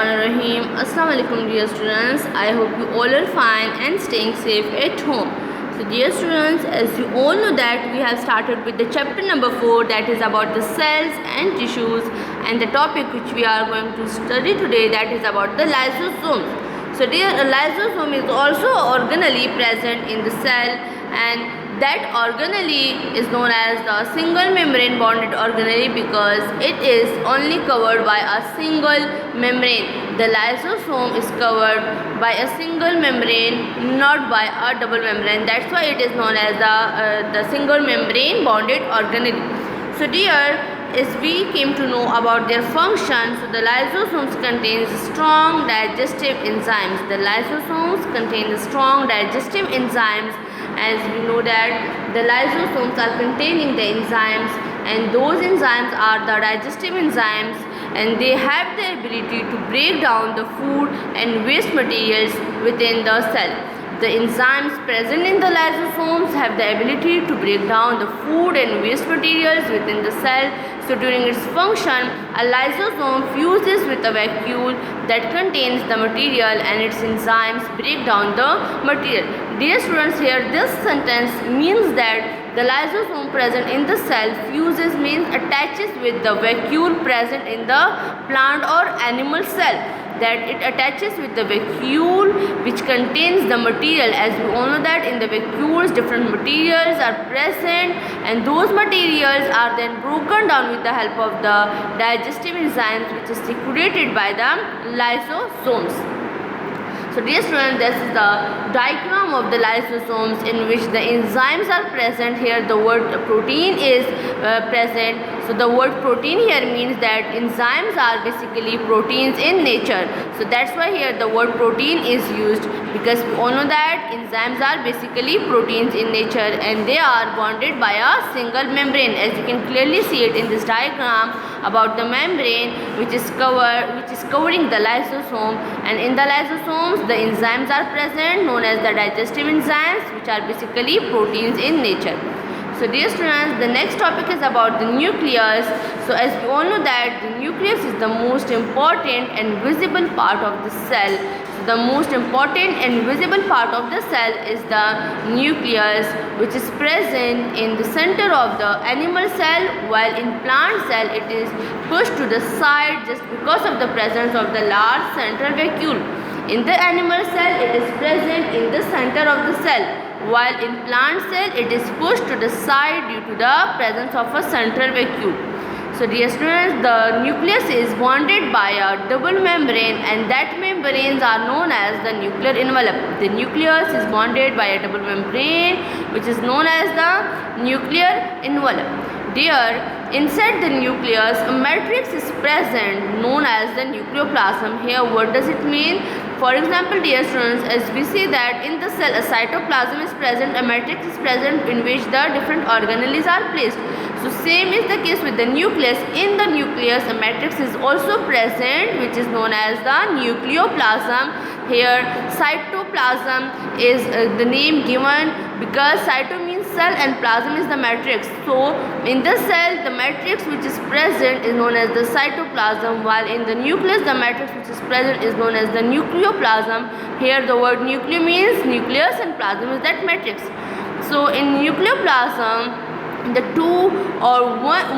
Bismillahirrahmanirrahim. Assalamu alaikum dear students. I hope you all are fine and staying safe at home. So dear students, as you all know that we have started with the chapter number 4, that is about the cells and tissues, and the topic which we are going to study today, that is about the lysosomes. So dear, a lysosome is also organelle present in the cell, and that organelle is known as the single membrane bonded organelle because it is only covered by a single membrane. The lysosome is covered by a single membrane, not by a double membrane. That's why it is known as the single membrane bonded organelle. So dear, as we came to know about their function, so the lysosomes contains strong digestive enzymes. The lysosomes contain strong digestive enzymes. As we know that the lysosomes are containing the enzymes, and those enzymes are the digestive enzymes, and they have the ability to break down the food and waste materials within the cell. The enzymes present in the lysosomes have the ability to break down the food and waste materials within the cell. So during its function, a lysosome fuses with a vacuole that contains the material, and its enzymes break down the material. Dear students, here this sentence means that the lysosome present in the cell fuses means attaches with the vacuole present in the plant or animal cell. That it attaches with the vacuole which contains the material. As we all know that in the vacuoles different materials are present, and those materials are then broken down with the help of the digestive enzymes which is secreted by the lysosomes. So dear students, this is the diagram of the lysosomes in which the enzymes are present. Here the word protein is present. So the word protein here means that enzymes are basically proteins in nature. So that's why here the word protein is used, because we all know that enzymes are basically proteins in nature, and they are bonded by a single membrane. As you can clearly see it in this diagram about the membrane which is covering the lysosome, and in the lysosomes the enzymes are present known as the digestive enzymes, which are basically proteins in nature. So dear students, the next topic is about the nucleus. So as we all know that the nucleus is the most important and visible part of the cell. So the most important and visible part of the cell is the nucleus, which is present in the center of the animal cell, while in plant cell it is pushed to the side just because of the presence of the large central vacuole. In the animal cell it is present in the center of the cell, while in plant cell it is pushed to the side due to the presence of a central vacuole. So dear students, the nucleus is bonded by a double membrane, and that membranes are known as the nuclear envelope. The nucleus is bonded by a double membrane which is known as the nuclear envelope. Dear, inside the nucleus a matrix is present known as the nucleoplasm. Here what does it mean? For example, dear students, as we see that in the cell a cytoplasm is present, a matrix is present in which the different organelles are placed. So same is the case with the nucleus. In the nucleus a matrix is also present which is known as the nucleoplasm. Here cytoplasm is the name given because cyto means cell and plasm is the matrix. So in the cell the matrix which is present is known as the cytoplasm, while in the nucleus the matrix which is present is known as the nucleoplasm. Here the word nucleo means nucleus and plasm is that matrix. So in nucleoplasm the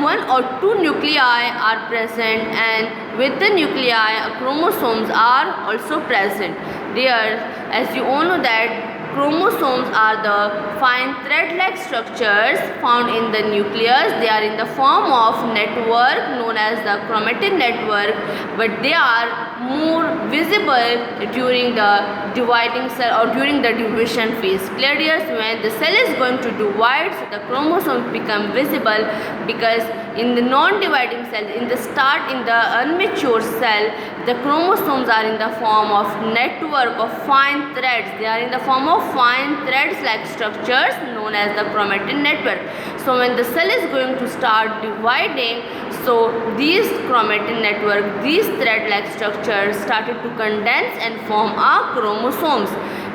one or two nuclei are present, and with the nuclei chromosomes are also present. There, as you all know that chromosomes are the fine thread-like structures found in the nucleus. They are in the form of network known as the chromatin network, but they are more visible during the dividing cell or during the division phase. Clear dears, when the cell is going to divide, so the chromosomes become visible, because in the non-dividing cell, in the unmature cell, the chromosomes are in the form of network of fine threads. They are in the form of fine threads like structures known as the chromatin network. So when the cell is going to start dividing, so these chromatin network, these thread like structures started to condense and form our chromosomes.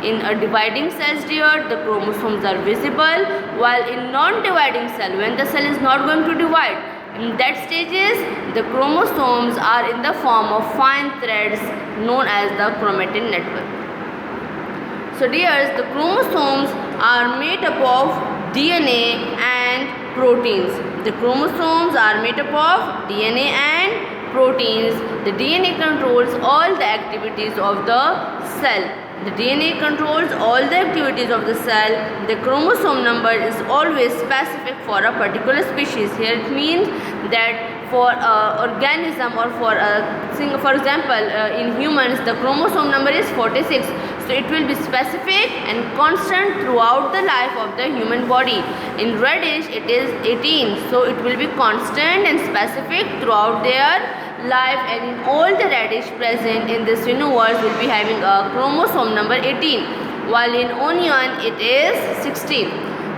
In a dividing cells, dear, the chromosomes are visible, while in non-dividing cell, when the cell is not going to divide, In that stages, the chromosomes are in the form of fine threads known as the chromatin network. So dears, the chromosomes are made up of DNA and proteins. The chromosomes are made up of DNA and proteins. The DNA controls all the activities of the cell. The DNA controls all the activities of the cell. The chromosome number is always specific for a particular species. Here it means that for an organism or for example, in humans the chromosome number is 46. So it will be specific and constant throughout the life of the human body. In radish it is 18. So it will be constant and specific throughout their life, and in all the radish present in this universe will be having a chromosome number 18, while in onion it is 16.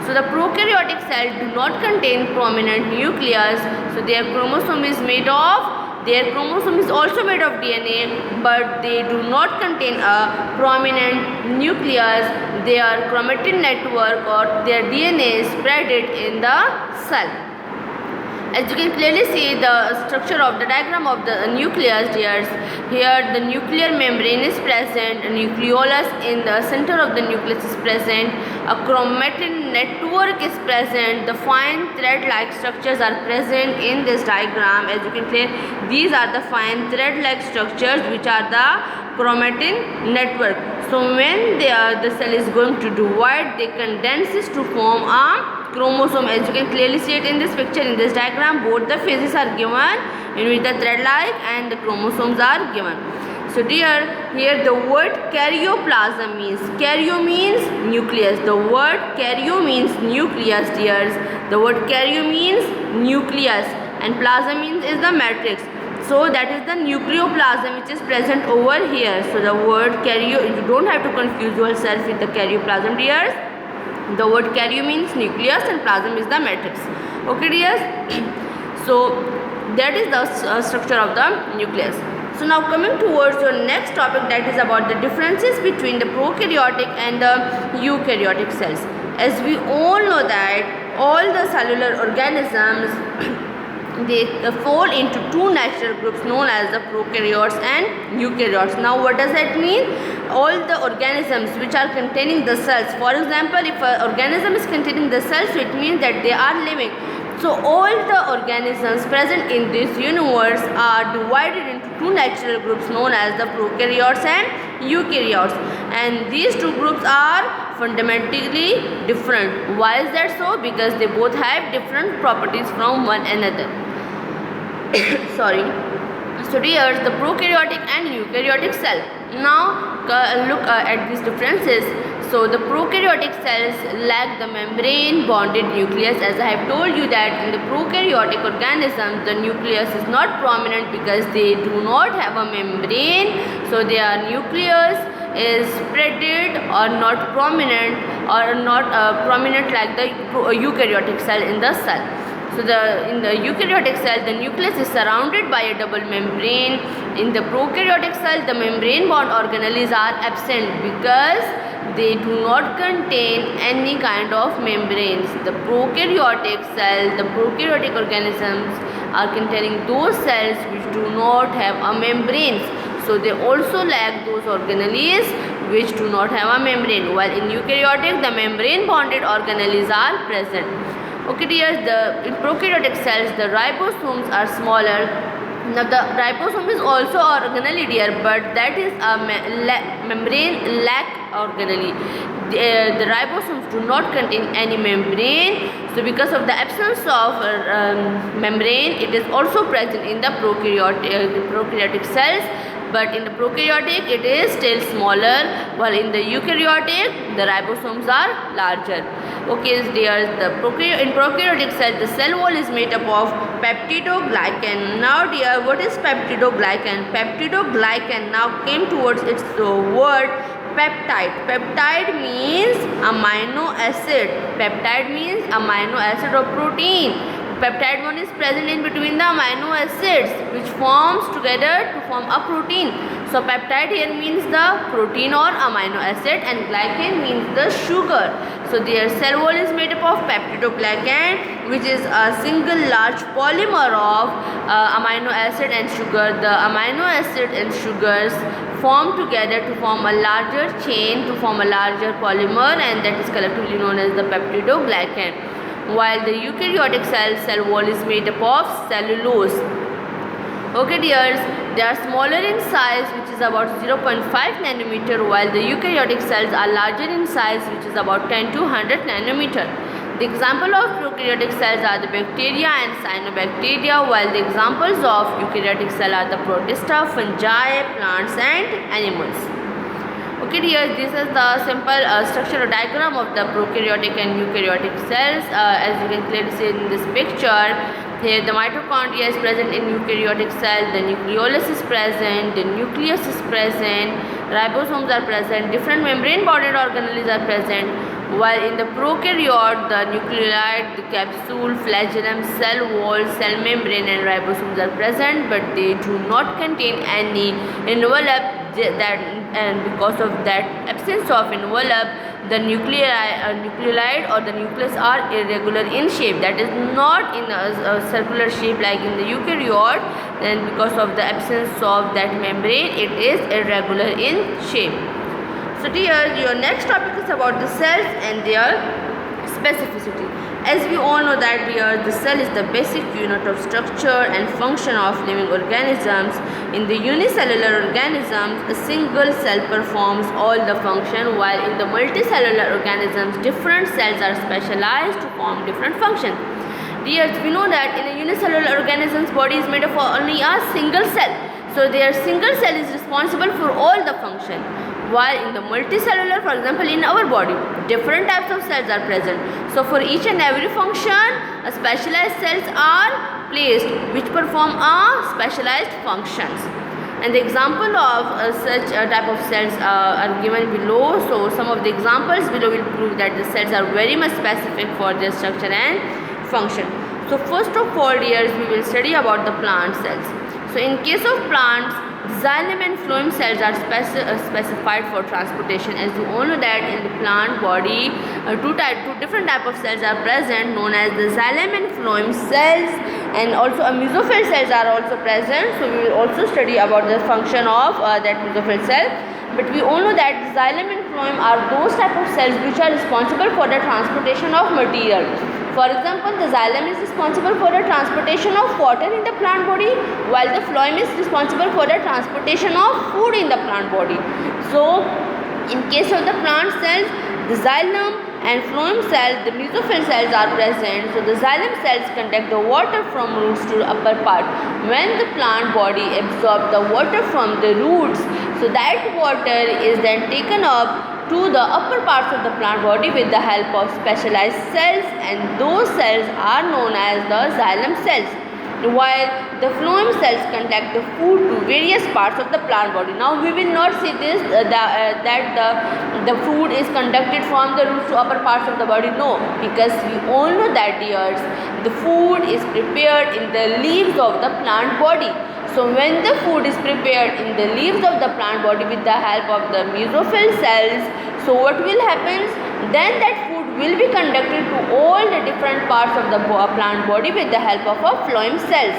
So the prokaryotic cell do not contain prominent nucleus. So their chromosome is also made of DNA, but they do not contain a prominent nucleus. Their chromatin network or their DNA is spread in the cell. As you can clearly see the structure of the diagram of the nucleus, dears. Here the nuclear membrane is present, a nucleolus in the center of the nucleus is present, a chromatin network is present, the fine thread-like structures are present in this diagram. As you can see, these are the fine thread-like structures which are the chromatin network. So when the cell is going to divide, they condenses to form a chromosome. As you can clearly see it in this picture, in this diagram, both the phases are given in which the thread-like and the chromosomes are given. So dear, here the word karyoplasm means, karyo means nucleus, the word karyo means nucleus, dears. The word karyo means nucleus and plasm means is the matrix. So that is the nucleoplasm which is present over here. So the word karyo, you don't have to confuse yourself with the karyoplasm, dears. The word karyo means nucleus and plasm is the matrix. Okay dears. So that is the structure of the nucleus. So now coming towards your next topic, that is about the differences between the prokaryotic and the eukaryotic cells. As we all know that all the cellular organisms they fall into two natural groups known as the prokaryotes and eukaryotes. Now what does that mean? All the organisms which are containing the cells. For example, if an organism is containing the cells, so it means that they are living. So all the organisms present in this universe are divided into two natural groups known as the prokaryotes and eukaryotes, and these two groups are fundamentally different. Why is that so? Because they both have different properties from one another. Sorry. So dears, the prokaryotic and eukaryotic cell. Now look at these differences. So the prokaryotic cells lack the membrane bonded nucleus. As I have told you that in the prokaryotic organisms the nucleus is not prominent because they do not have a membrane. So their nucleus is spreaded or not prominent like the eukaryotic cell in the cell. So in the eukaryotic cell, the nucleus is surrounded by a double membrane. In the prokaryotic cell, the membrane bond organelles are absent because they do not contain any kind of membranes. The prokaryotic cell, the prokaryotic organisms are containing those cells which do not have a membranes. So they also lack those organelles which do not have a membrane. While in eukaryotic, the membrane bonded organelles are present. Okay dears, in prokaryotic cells the ribosomes are smaller. Now the ribosome is also organelle dear, but that is a membrane lack organelle. The ribosomes do not contain any membrane. So because of the absence of membrane, it is also present in the prokaryotic cells. But in the prokaryotic it is still smaller, while in the eukaryotic the ribosomes are larger. Okay dears, in prokaryotic cell the cell wall is made up of peptidoglycan. Now dear, what is peptidoglycan? Peptidoglycan now came towards its word peptide. Peptide means amino acid. Peptide means amino acid or protein. Peptide bond is present in between the amino acids which forms together to form a protein. So peptide here means the protein or amino acid and glycan means the sugar. So their cell wall is made up of peptidoglycan, which is a single large polymer of amino acid and sugar. The amino acid and sugars form together to form a larger chain to form a larger polymer, and that is collectively known as the peptidoglycan. While the eukaryotic cell wall is made up of cellulose. Okay dears, they are smaller in size, which is about 0.5 nanometer, while the eukaryotic cells are larger in size, which is about 10 to 100 nanometer. The example of prokaryotic cells are the bacteria and cyanobacteria, while the examples of eukaryotic cell are the protista, fungi, plants and animals. Okay dear, this is the simple structural diagram of the prokaryotic and eukaryotic cells. As you can clearly see in this picture, here the mitochondria is present in eukaryotic cell, the nucleolus is present, the nucleus is present, ribosomes are present, different membrane bonded organelles are present, while in the prokaryote the nucleolide, the capsule, flagellum, cell wall, cell membrane and ribosomes are present, but they do not contain any envelope, and because of that absence of envelope, the nucleolide or the nucleus are irregular in shape, that is not in a circular shape like in the eukaryote, and because of the absence of that membrane it is irregular in shape. So dear, your next topic is about the cells and their specificity. As we all know that the cell is the basic unit of structure and function of living organisms. In the unicellular organisms, a single cell performs all the function, while in the multicellular organisms, different cells are specialized to form different functions. Dear, we know that in a unicellular organism's body is made of only a single cell. So their single cell is responsible for all the function. While in the multicellular, for example in our body, different types of cells are present. So for each and every function, a specialized cells are placed which perform a specialized functions. And the example of such a type of cells are given below. So some of the examples below will prove that the cells are very much specific for their structure and function. So first of all, dears, we will study about the plant cells. So in case of plants, xylem and phloem cells are specified for transportation. As you all know that in the plant body, two different type of cells are present, known as the xylem and phloem cells, and also a mesophyll cells are also present. So we will also study about the function of that mesophyll cell. But we all know that xylem and phloem are those type of cells which are responsible for the transportation of material. For example, the xylem is responsible for the transportation of water in the plant body, while the phloem is responsible for the transportation of food in the plant body. So, in case of the plant cells, the xylem and phloem cells, the mesophyll cells are present. So, the xylem cells conduct the water from roots to the upper part. When the plant body absorbs the water from the roots, so that water is then taken up to the upper parts of the plant body with the help of specialized cells, and those cells are known as the xylem cells, while the phloem cells conduct the food to various parts of the plant body. Now we will not say this that the food is conducted from the roots to upper parts of the body. No, because we all know that, dears, the food is prepared in the leaves of the plant body. So when the food is prepared in the leaves of the plant body with the help of the mesophyll cells, so what will happen? Then that food will be conducted to all the different parts of the plant body with the help of a phloem cells.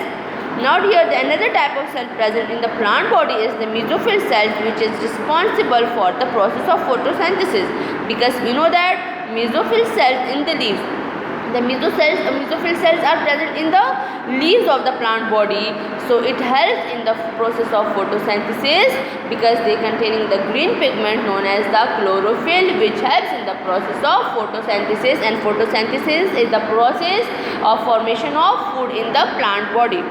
Now here the another type of cell present in the plant body is the mesophyll cells, which is responsible for the process of photosynthesis, because we know that mesophyll cells in the leaves, the mesophyll cells are present in the leaves of the plant body. So it helps in the process of photosynthesis because they containing the green pigment known as the chlorophyll, which helps in the process of photosynthesis, and photosynthesis is the process of formation of food in the plant body.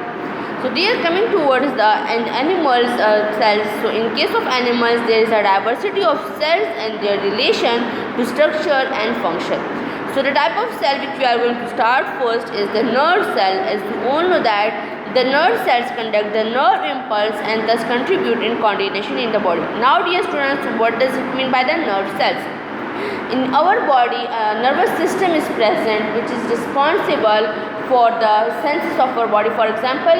So they are coming towards the animals cells. So in case of animals, there is a diversity of cells and their relation to structure and function. So the type of cell which we are going to start first is the nerve cell. As you all know that the nerve cells conduct the nerve impulse and thus contribute in coordination in the body. Now dear students, what does it mean by the nerve cells? In our body, a nervous system is present which is responsible for the senses of our body. For example,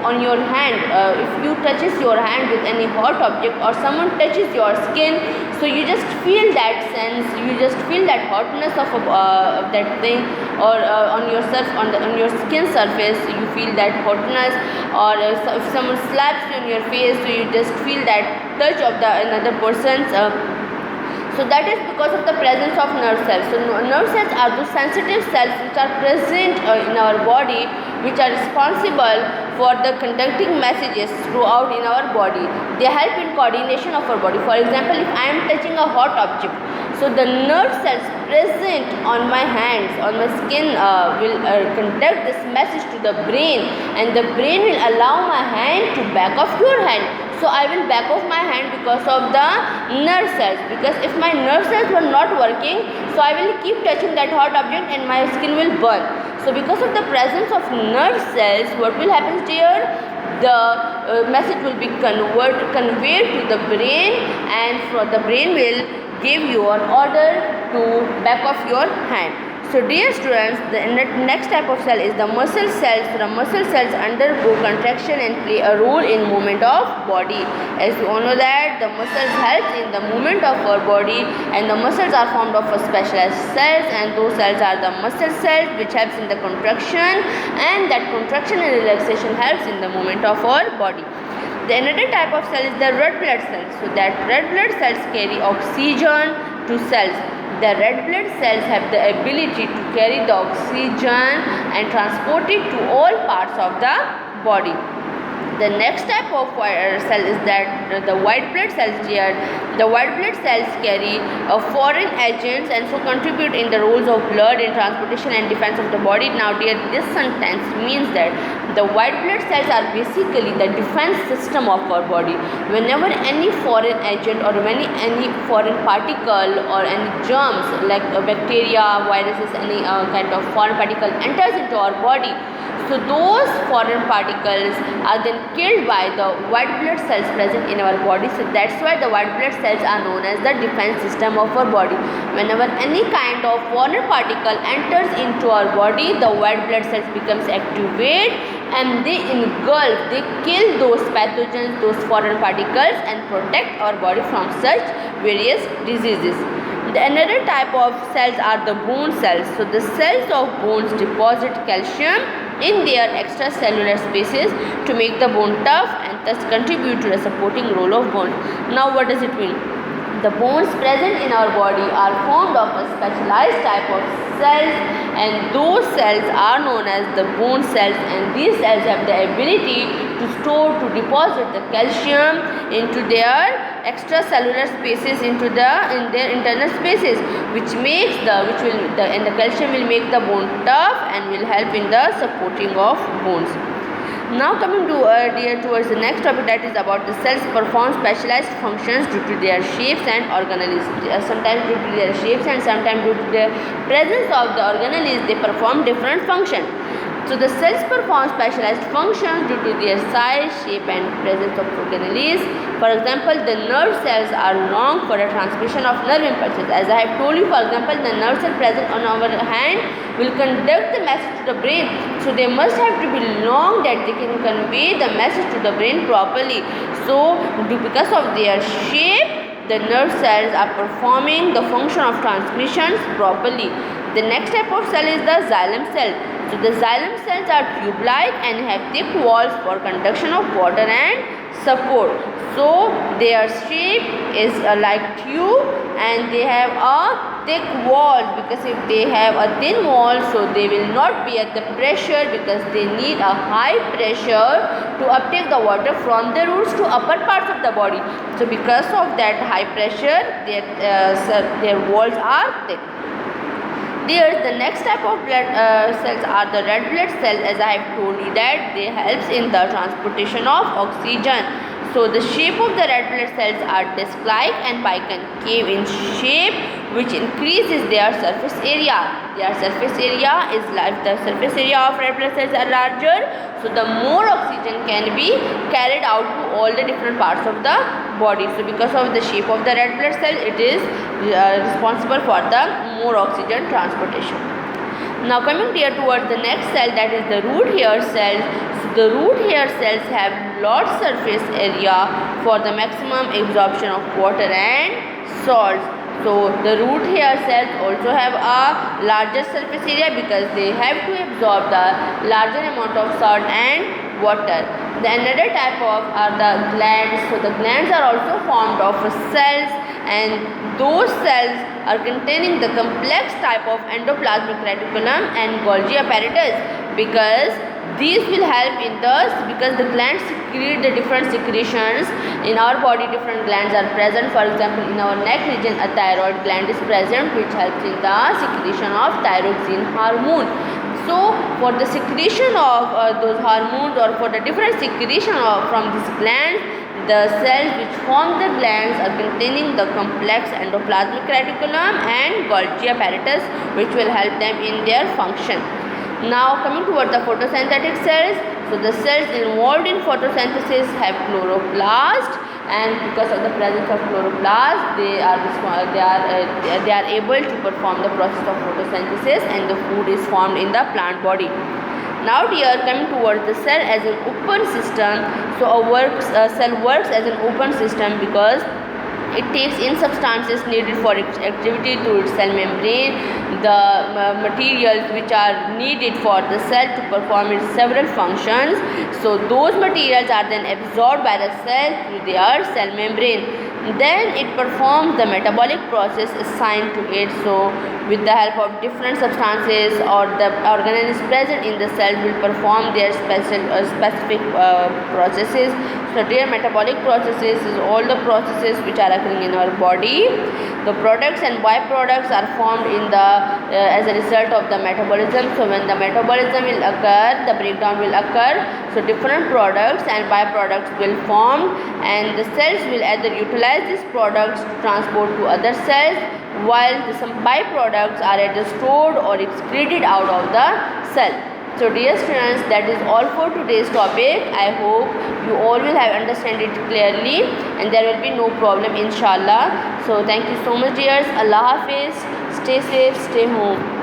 on your hand, if you touches your hand with any hot object or someone touches your skin, so you just feel that sense, you just feel that hotness of that thing, or on your skin surface you feel that hotness, or if someone slaps you on your face, so you just feel that touch of the another person's. So that is because of the presence of nerve cells. So nerve cells are those sensitive cells which are present in our body, which are responsible for the conducting messages throughout in our body. They help in coordination of our body. For example, if I am touching a hot object, so the nerve cells present on my hands, on my skin, will conduct this message to the brain, and the brain will allow my hand to back off your hand. So I will back off my hand because of the nerve cells, because if my nerve cells were not working, so I will keep touching that hot object and my skin will burn. So because of the presence of nerve cells, what will happen here? The message will be conveyed to the brain, and the brain will give you an order to back off your hand. So dear students, the next type of cell is the muscle cells. The muscle cells undergo contraction and play a role in movement of body. As you all know that the muscles help in the movement of our body, and the muscles are formed of specialized cells, and those cells are the muscle cells which helps in the contraction, and that contraction and relaxation helps in the movement of our body. The another type of cell is the red blood cells. So that red blood cells carry oxygen to cells. The red blood cells have the ability to carry the oxygen and transport it to all parts of the body. The next type of cell is that the white blood cells here. The white blood cells carry foreign agents and so contribute in the roles of blood in transportation and defense of the body. Now dear, this sentence means that the white blood cells are basically the defense system of our body. Whenever any foreign agent or any foreign particle or any germs like bacteria, viruses, any kind of foreign particle enters into our body, so those foreign particles are then killed by the white blood cells present in our body. So that's why the white blood cells are known as the defense system of our body. Whenever any kind of foreign particle enters into our body, the white blood cells becomes activated and they engulf, they kill those pathogens, those foreign particles, and protect our body from such various diseases. The another type of cells are the bone cells. So the cells of bones deposit calcium in their extracellular spaces to make the bone tough and thus contribute to the supporting role of bone. Now what does it mean? The bones present in our body are formed of a specialized type of cells, and those cells are known as the bone cells, and these cells have the ability to store, to deposit the calcium into their extracellular spaces, in their internal spaces, which makes the calcium will make the bone tough and will help in the supporting of bones. Now coming to towards the next topic, that is about the cells perform specialized functions due to their shapes and organelles. Sometimes due to their shapes and sometimes due to the presence of the organelles, they perform different functions. So the cells perform specialized functions due to their size, shape and presence of organelles. For example, the nerve cells are long for the transmission of nerve impulses. As I have told you, for example, the nerve cell present on our hand will conduct the message to the brain. So they must have to be long that they can convey the message to the brain properly. So because of their shape, the nerve cells are performing the function of transmissions properly. The next type of cell is the xylem cell. So the xylem cells are tube-like and have thick walls for conduction of water and support. So their shape is like tube and they have a thick wall, because if they have a thin wall, so they will not be at the pressure, because they need a high pressure to uptake the water from the roots to upper parts of the body. So because of that high pressure, their walls are thick. There, the next type of blood cells are the red blood cells. As I have told you that they helps in the transportation of oxygen. So the shape of the red blood cells are disc-like and biconcave in shape, which increases their surface area. Their surface area is like the surface area of red blood cells are larger, so the more oxygen can be carried out to all the different parts of the body. So because of the shape of the red blood cell, it is responsible for the more oxygen transportation. Now coming here towards the next cell, that is the root hair cells. So the root hair cells have large surface area for the maximum absorption of water and salts. So the root hair cells also have a larger surface area because they have to absorb the larger amount of salt and water. The another type of are the glands. So the glands are also formed of cells, and those cells are containing the complex type of endoplasmic reticulum and Golgi apparatus, because these will help in because the glands secrete the different secretions in our body. Different glands are present. For example, in our neck region a thyroid gland is present, which helps in the secretion of thyroxine hormone. So for the secretion of those hormones, or for the different secretion from these glands, the cells which form the glands are containing the complex endoplasmic reticulum and Golgi apparatus, which will help them in their function. Now coming toward the photosynthetic cells. So the cells involved in photosynthesis have chloroplast, and because of the presence of chloroplast, they are able to perform the process of photosynthesis, and the food is formed in the plant body. Now dear, coming towards the cell as an open system. So a cell works as an open system because it takes in substances needed for its activity through its cell membrane. The materials which are needed for the cell to perform its several functions, so those materials are then absorbed by the cell through their cell membrane. Then it performs the metabolic process assigned to it. So with the help of different substances, or the organelles present in the cell will perform their specific processes. So their metabolic processes is all the processes which are occurring in our body. The products and byproducts are formed in the as a result of the metabolism. So when the metabolism will occur, the breakdown will occur. So different products and byproducts will form, and the cells will either utilize these products to transport to other cells, while some byproducts are either stored or excreted out of the cell. So dear students, that is all for today's topic. I hope you all will have understand it clearly, and there will be no problem inshallah. So thank you so much dears. Allah Hafiz. Stay safe, stay home.